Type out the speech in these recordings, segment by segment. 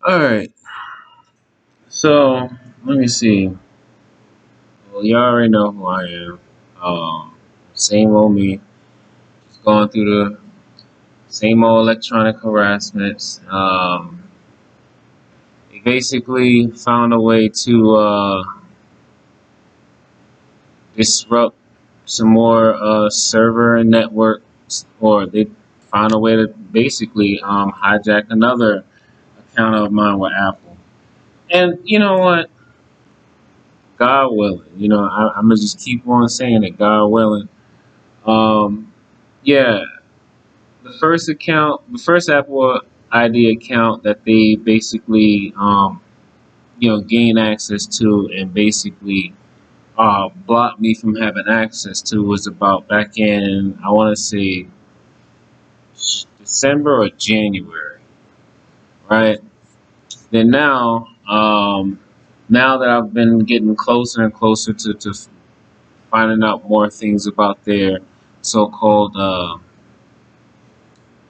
All right. So let me see. Well, you already know who I am. Same old me. Just going through the same old electronic harassments. They basically found a way to disrupt some more server and networks, or they found a way to basically hijack another account of mine with Apple. And you know what? God willing, I'm gonna just keep on saying it. God willing. Um, yeah, the first Apple ID account that they basically, gain access to and basically blocked me from having access to was about back in, I want to say, December or January, right? Then now that I've been getting closer and closer to finding out more things about their so-called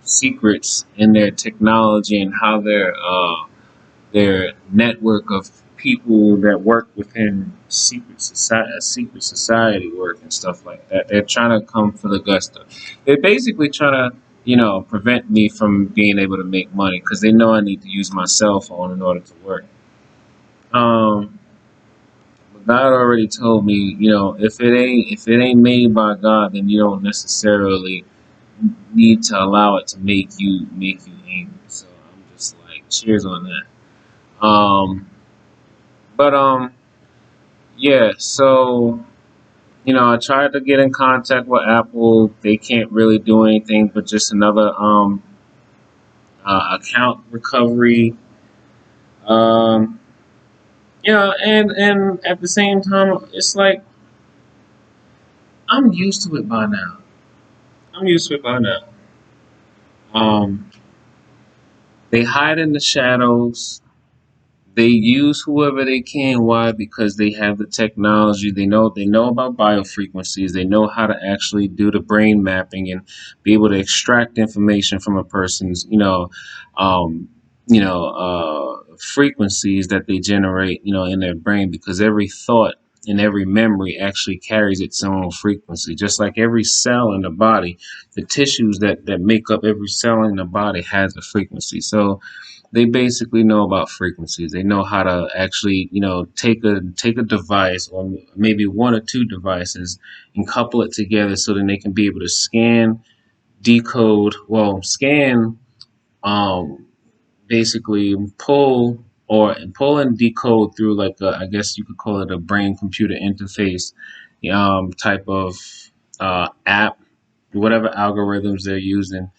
secrets in their technology and how their network of people that work within secret society work and stuff like that. They're trying to come for the gusto. They're basically trying to, prevent me from being able to make money because they know I need to use my cell phone in order to work. Um, but God already told me, if it ain't made by God, then you don't necessarily need to allow it to make you angry. So I'm just like, cheers on that. But yeah. So I tried to get in contact with Apple. They can't really do anything, but just another account recovery. Um, and at the same time, it's like I'm used to it by now. I'm used to it by now. Um, they hide in the shadows. They use whoever they can. Why? Because they have the technology. They know about biofrequencies. They know how to actually do the brain mapping and be able to extract information from a person's um, frequencies that they generate in their brain, because every thought and every memory actually carries its own frequency. Just like every cell in the body, the tissues that make up every cell in the body has a frequency. So they basically know about frequencies. They know how to actually, take a device or maybe one or two devices and couple it together so then they can be able to scan, decode, well, scan, um, basically pull and decode through like I guess you could call it a brain computer interface, type of app, whatever algorithms they're using,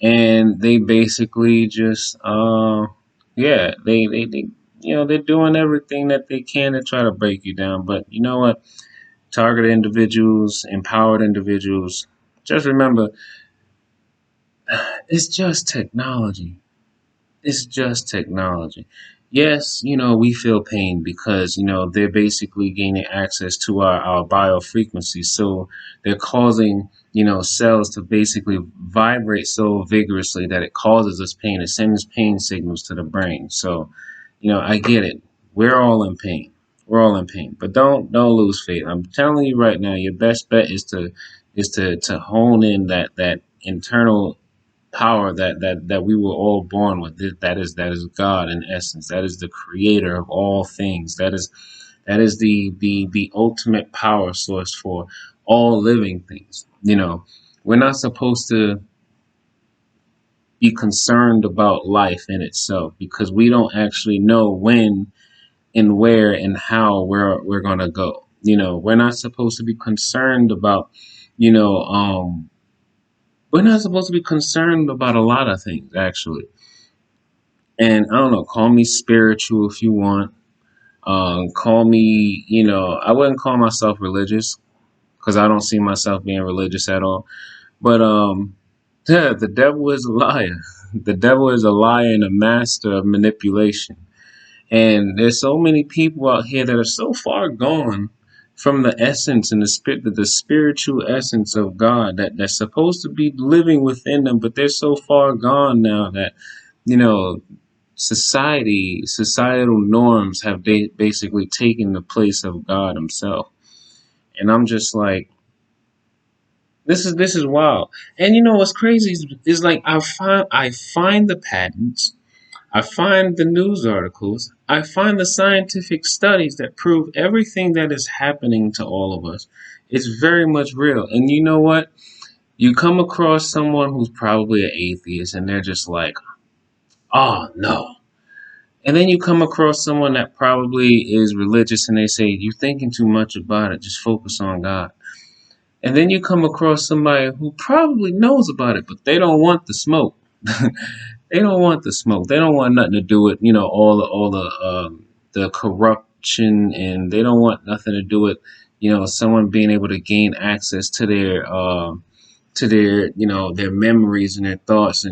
and they basically just yeah, they're doing everything that they can to try to break you down. But you know what? Targeted individuals, empowered individuals, just remember, it's just technology. It's just technology. Yes, we feel pain because, they're basically gaining access to our biofrequencies. So they're causing, cells to basically vibrate so vigorously that it causes us pain. It sends pain signals to the brain. So, I get it. We're all in pain. We're all in pain. But don't lose faith. I'm telling you right now, your best bet is to hone in that internal power that we were all born with. That is God in essence. That is the creator of all things. That is the ultimate power source for all living things. We're not supposed to be concerned about life in itself because we don't actually know when and where and how we're gonna go. We're not supposed to be concerned about you know we're not supposed to be concerned about a lot of things, actually. And I don't know, call me spiritual if you want. Call me, I wouldn't call myself religious because I don't see myself being religious at all. But yeah, the devil is a liar. The devil is a liar and a master of manipulation. And there's so many people out here that are so far gone from the essence and the spiritual essence of God that's supposed to be living within them, but they're so far gone now that you know societal norms have basically taken the place of God Himself. And I'm just like, this is wild. And you know what's crazy is like I find the patents, I find the news articles, I find the scientific studies that prove everything that is happening to all of us is very much real. And you know what? You come across someone who's probably an atheist and they're just like, oh no. And then you come across someone that probably is religious and they say, you're thinking too much about it, just focus on God. And then you come across somebody who probably knows about it, but they don't want the smoke. They don't want the smoke. They don't want nothing to do with, the corruption, and they don't want nothing to do with, someone being able to gain access to their, their memories and their thoughts,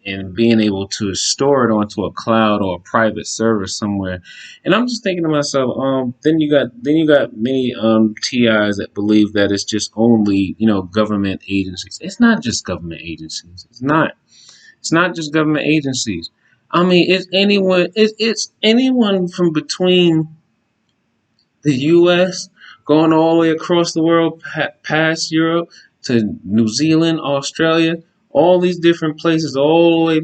and being able to store it onto a cloud or a private server somewhere. And I'm just thinking to myself, then you got many TIs that believe that it's just only, government agencies. It's not just government agencies. It's not just government agencies. I mean, it's anyone from between the U.S. going all the way across the world, past Europe to New Zealand, Australia, all these different places, all the way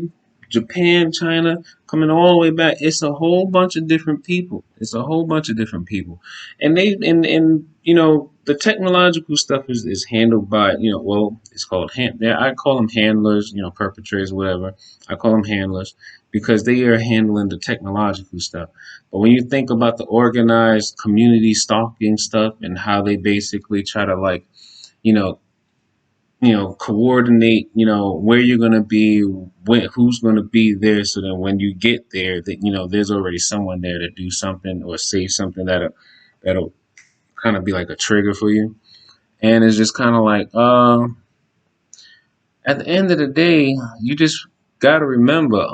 Japan, China, coming all the way back. It's a whole bunch of different people. It's a whole bunch of different people, and the technological stuff is handled by, it's called I call them handlers, perpetrators, whatever. I call them handlers because they are handling the technological stuff. But when you think about the organized community stalking stuff and how they basically try to, like, you know, coordinate, where you're gonna be, who's gonna be there, so that when you get there, that there's already someone there to do something or say something that'll kind of be like a trigger for you. And it's just kind of like, at the end of the day, you just gotta remember,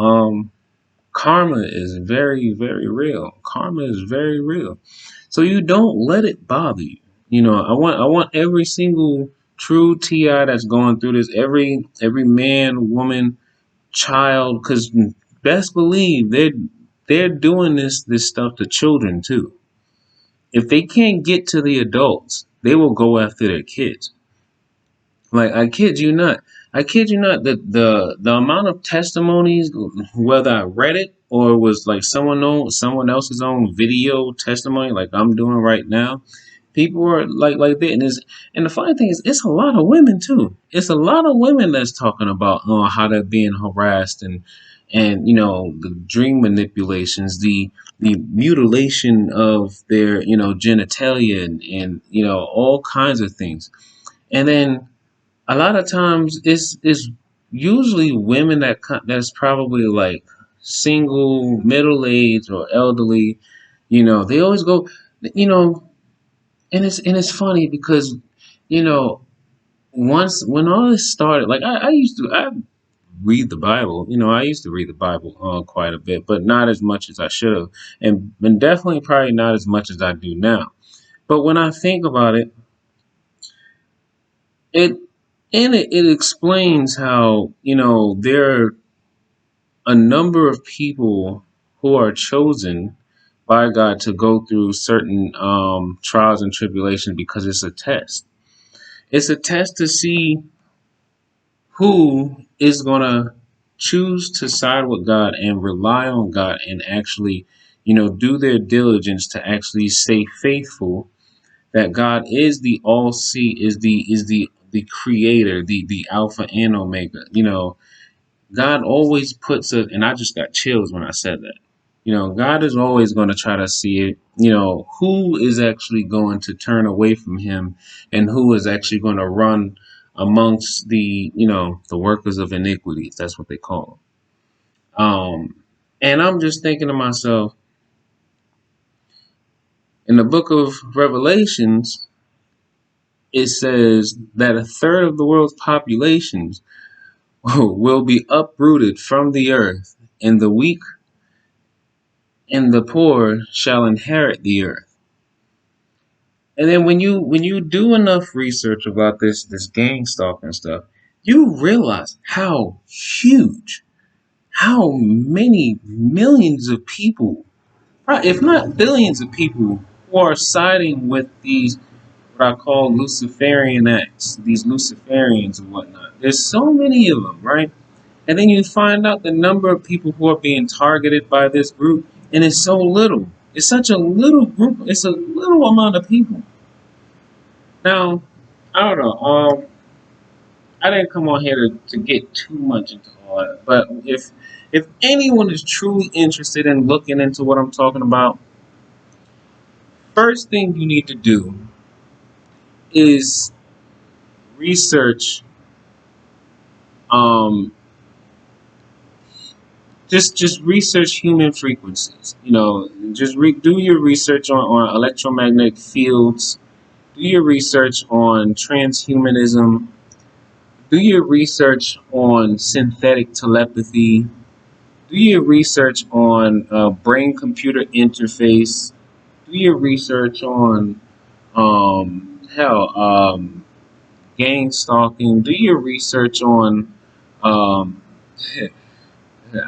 karma is very, very real. Karma is very real. So you don't let it bother you. I want every single true TI that's going through this, every man, woman, child, because best believe they're doing this stuff to children too. If they can't get to the adults, they will go after their kids. Like, I kid you not. I kid you not, the amount of testimonies, whether I read it or it was like someone else's own video testimony, like I'm doing right now. People are like that, and the funny thing is, it's a lot of women too. It's a lot of women that's talking about how they're being harassed, and the dream manipulations, the mutilation of their genitalia, and all kinds of things. And then a lot of times it's usually women that's probably like single, middle aged, or elderly. They always go, you know, and it's funny because you know once when all this started, like I read the Bible. I used to read the Bible quite a bit, but not as much as I should have, and definitely probably not as much as I do now. But when I think about it, it it explains how there are a number of people who are chosen by God to go through certain trials and tribulations because it's a test. It's a test to see who is going to choose to side with God and rely on God and actually, do their diligence to actually stay faithful that God is the all see, is the creator, the alpha and omega. God always puts it, and I just got chills when I said that. God is always going to try to see it, who is actually going to turn away from him and who is actually going to run amongst the workers of iniquities. That's what they call them. And I'm just thinking to myself, in the book of Revelations, it says that a third of the world's populations will be uprooted from the earth, and the weak and the poor shall inherit the earth. And then when you do enough research about this gang stalking stuff, you realize how many millions of people, if not billions of people, who are siding with these what I call Luciferian acts, these Luciferians and whatnot. There's so many of them, right? And then you find out the number of people who are being targeted by this group, and it's so little. It's such a little group. It's a little amount of people. Now, I don't know. I didn't come on here to get too much into all that, but if anyone is truly interested in looking into what I'm talking about, first thing you need to do is research. Um, just research human frequencies. Just do your research on electromagnetic fields. Do your research on transhumanism. Do your research on synthetic telepathy. Do your research on brain-computer interface. Do your research on hell, gang stalking. Do your research on um,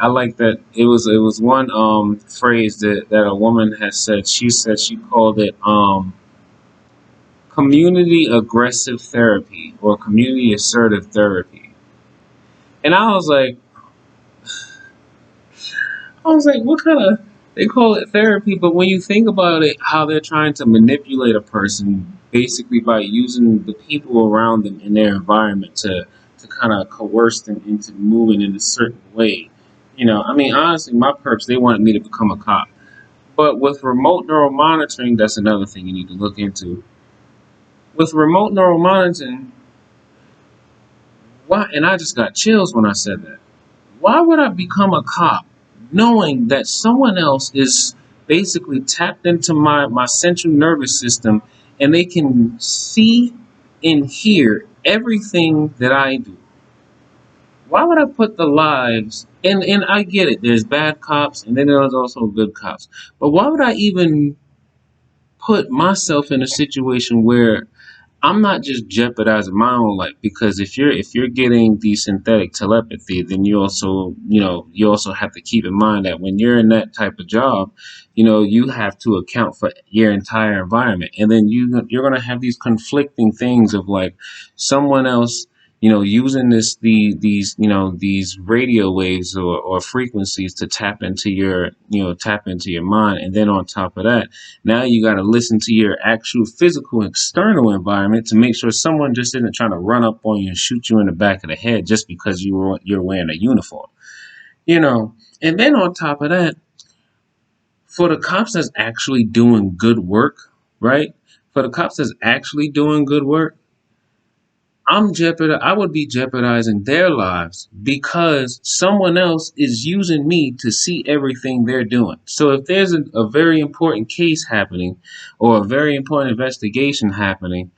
I like that it was one phrase that a woman has said. She said she called it community aggressive therapy or community assertive therapy. And I was like, what kind of, they call it therapy, but when you think about it, how they're trying to manipulate a person basically by using the people around them in their environment to kind of coerce them into moving in a certain way. I mean, honestly, my perps, they wanted me to become a cop. But with remote neural monitoring, that's another thing you need to look into. With remote neural monitoring, why, and I just got chills when I said that. Why would I become a cop knowing that someone else is basically tapped into my central nervous system and they can see and hear everything that I do? Why would I put the lives, and I get it, there's bad cops and then there's also good cops, but why would I even put myself in a situation where I'm not just jeopardizing my own life? Because if you're getting the synthetic telepathy, then you also have to keep in mind that when you're in that type of job, you have to account for your entire environment, and then you're gonna have these conflicting things of like someone else, using these radio waves or frequencies to tap into your mind, and then on top of that, now you got to listen to your actual physical external environment to make sure someone just isn't trying to run up on you and shoot you in the back of the head just because you're wearing a uniform. You know, and then on top of that, for the cops that's actually doing good work, right? For the cops that's actually doing good work, I would be jeopardizing their lives because someone else is using me to see everything they're doing. So if there's a very important case happening or a very important investigation happening,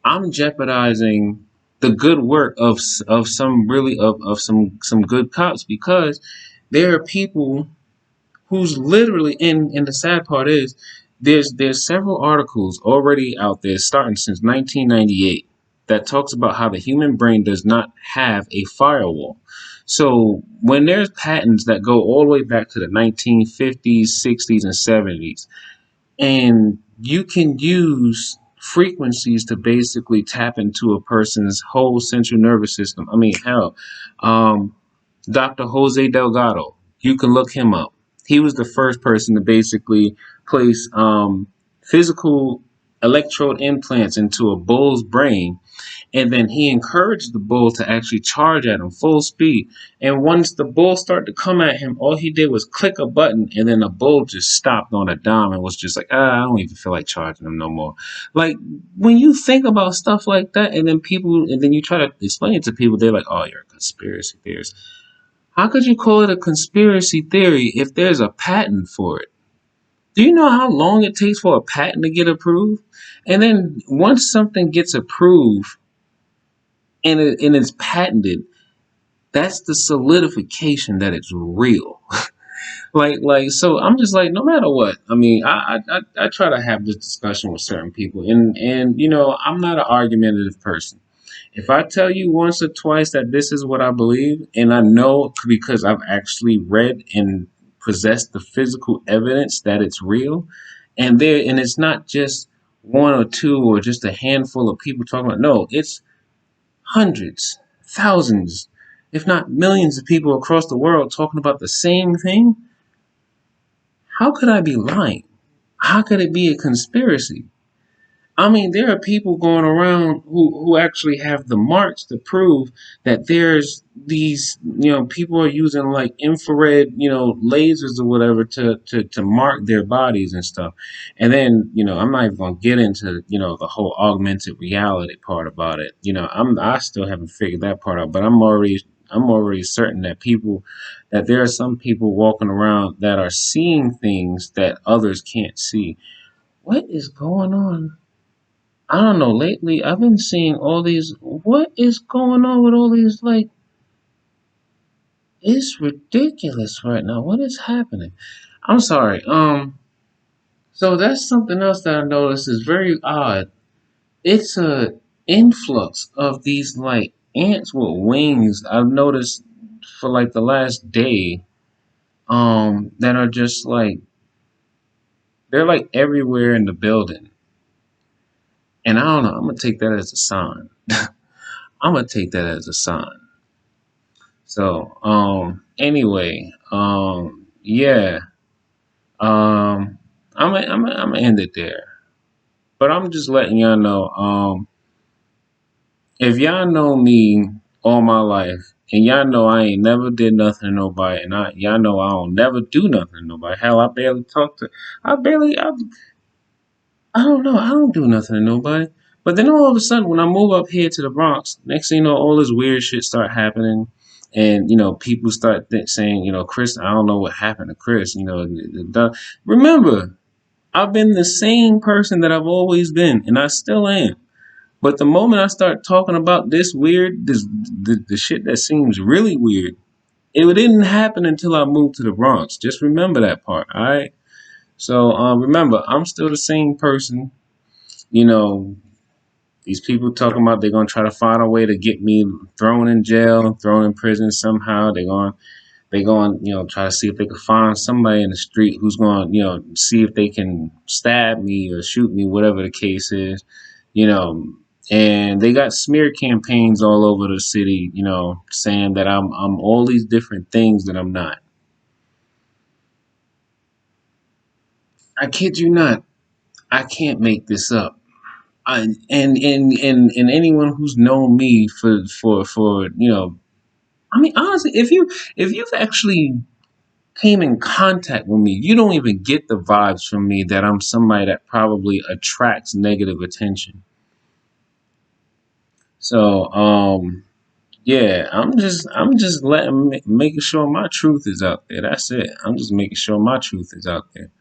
I'm jeopardizing the good work of some really of some good cops, because there are people who's literally, and the sad part is there's several articles already out there starting since 1998 that talks about how the human brain does not have a firewall. So when there's patents that go all the way back to the 1950s, 60s, and 70s, and you can use frequencies to basically tap into a person's whole central nervous system. I mean, hell, um, Dr. Jose Delgado. You can look him up. He was the first person to basically place physical electrode implants into a bull's brain, and then he encouraged the bull to actually charge at him full speed. And once the bull started to come at him, all he did was click a button, and then the bull just stopped on a dime and was just like, I don't even feel like charging him no more. Like, when you think about stuff like that, and then you try to explain it to people, they're like, oh, you're a conspiracy theorist. How could you call it a conspiracy theory if there's a patent for it? Do you know how long it takes for a patent to get approved? And then once something gets approved and it's patented, that's the solidification that it's real. So I'm just like, no matter what. I mean, I try to have this discussion with certain people, and I'm not an argumentative person. If I tell you once or twice that this is what I believe, and I know because I've actually read and possessed the physical evidence that it's real, and it's not just one or two or just a handful of people talking about. No, it's hundreds, thousands, if not millions of people across the world talking about the same thing. How could I be lying? How could it be a conspiracy? I mean, there are people going around who actually have the marks to prove that there's these, people are using like infrared, lasers or whatever to mark their bodies and stuff. And then, I'm not even going to get into, the whole augmented reality part about it. I still haven't figured that part out, but I'm already certain that there are some people walking around that are seeing things that others can't see. What is going on? I don't know. Lately, I've been seeing all these. What is going on with all these? Like, it's ridiculous right now. What is happening? I'm sorry. So that's something else that I noticed is very odd. It's a influx of these like ants with wings. I've noticed for like the last day. That are just like they're like everywhere in the building, and I don't know. I'm gonna take that as a sign. I'm gonna take that as a sign. So, anyway, yeah, I'm gonna end it there. But I'm just letting y'all know, if y'all know me all my life, and y'all know I ain't never did nothing to nobody, and y'all know I don't never do nothing to nobody. Hell, I barely talk to, I barely, I don't know, I don't do nothing to nobody. But then all of a sudden, when I move up here to the Bronx, next thing you know, all this weird shit start happening. And, people start saying, Chris, I don't know what happened to Chris. Remember, I've been the same person that I've always been, and I still am. But the moment I start talking about the shit that seems really weird, it didn't happen until I moved to the Bronx. Just remember that part, all right? So remember, I'm still the same person. You know, these people talking about they're gonna try to find a way to get me thrown in jail, thrown in prison somehow. They going try to see if they can find somebody in the street who's going see if they can stab me or shoot me, whatever the case is. You know, and they got smear campaigns all over the city. Saying that I'm all these different things that I'm not. I kid you not. I can't make this up. And anyone who's known me for I mean, honestly, if you've actually came in contact with me, you don't even get the vibes from me that I'm somebody that probably attracts negative attention. So, yeah, I'm just making sure my truth is out there. That's it. I'm just making sure my truth is out there.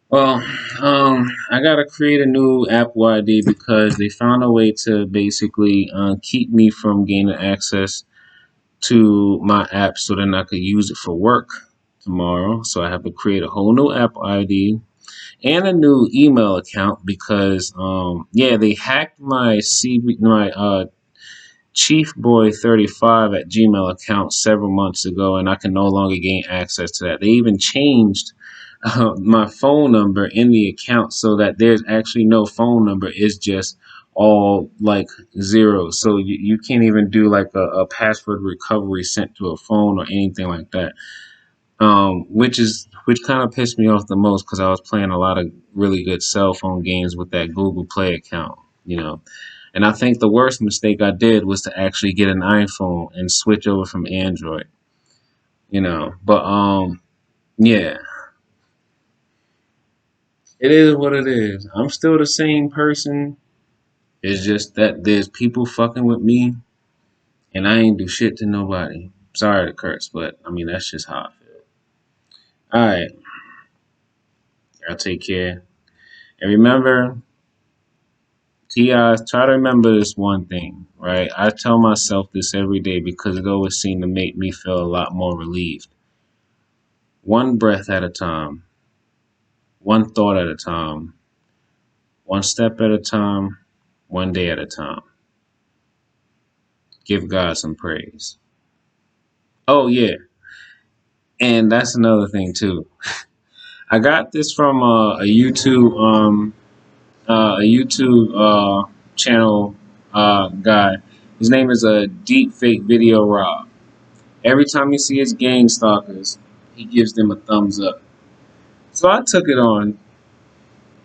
Well, I gotta create a new Apple ID because they found a way to basically keep me from gaining access to my app so then I could use it for work tomorrow. So I have to create a whole new Apple ID and a new email account because yeah, they hacked my Chief Boy 35 at Gmail account several months ago, and I can no longer gain access to that. They even changed my phone number in the account so that there's actually no phone number. It's just all like zeros. So you can't even do like a password recovery sent to a phone or anything like that. Which kind of pissed me off the most because I was playing a lot of really good cell phone games with that Google Play account. You know, and I think the worst mistake I did was to actually get an iPhone and switch over from Android. But yeah, it is what it is. I'm still the same person. It's just that there's people fucking with me, and I ain't do shit to nobody. Sorry to curse, but I mean that's just how I feel. All right, y'all take care, and remember, Ti, try to remember this one thing, right? I tell myself this every day because it always seemed to make me feel a lot more relieved. One breath at a time, one thought at a time, one step at a time, one day at a time. Give God some praise. Oh yeah, and that's another thing too. I got this from a YouTube channel guy. His name is a Deep Fake Video Rob. Every time he sees gang stalkers, he gives them a thumbs up. So I took it on,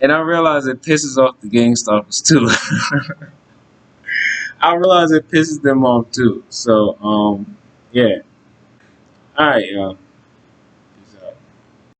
and I realized it pisses off the gang stalkers too. I realize it pisses them off too. So, yeah. All right, y'all.